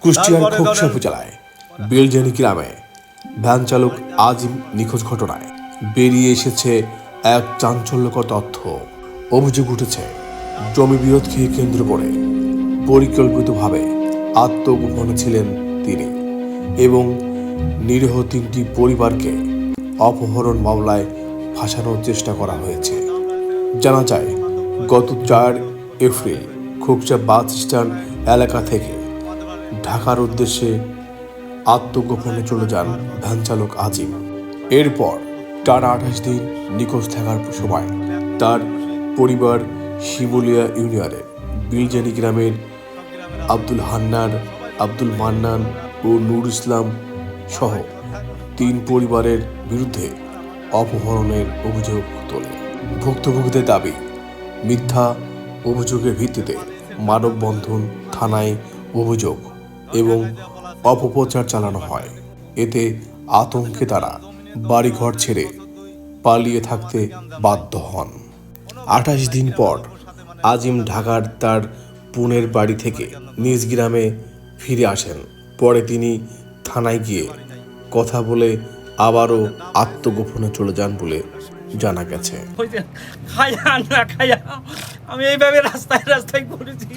কুষ্টিয়ার খোকসা উপজেলায় বেলজানি গ্রামে ভ্যান চালক আজিম নিখোঁজ ঘটনায় বেরিয়ে এসেছে এক চাঞ্চল্যকর তথ্য। অভিযোগ উঠেছে জমি বিরোধকে কেন্দ্র করে পরিকল্পিতভাবে আত্মগোপনে ছিলেন তিনি এবং নিরীহ তিনটি পরিবারকে অপহরণ মামলায় ফাঁসানোর চেষ্টা করা হয়েছে। জানা যায়, গত 4 এপ্রিল খোকসা বাস স্ট্যান্ড এলাকা থেকে ঢাকার উদ্দেশ্যে আত্মগোপনে চলে যান ভ্যান চালক আজিম। এরপর টানা 28 দিন নিখোঁজ থাকার সময় তার পরিবার শিমুলিয়া ইউনিয়নের বিলজানি গ্রামের আব্দুল হান্নান, আব্দুল মান্নান ও নূর ইসলাম সহ 3 পরিবারের বিরুদ্ধে অপহরণের অভিযোগ তোলে। ভুক্তভোগীদের দাবি, মিথ্যা অভিযোগের ভিত্তিতে মানববন্ধন থানায় অভিযোগ এবং অপপ্রচার চালানো হয়। এতে আতঙ্কে তারা বাড়িঘর ছেড়ে পালিয়ে থাকতে বাধ্য হন। 28 দিন পর আজিম ঢাকার তার পুনের বাড়ি থেকে নিজ গ্রামে ফিরে আসেন। পরে তিনি থানায় গিয়ে কথা বলে আবারও আত্মগোপনে চলে যান বলে জানা গেছে। খায়া না খায়া আমি এইভাবে রাস্তায় রাস্তায় ঘুরেছি।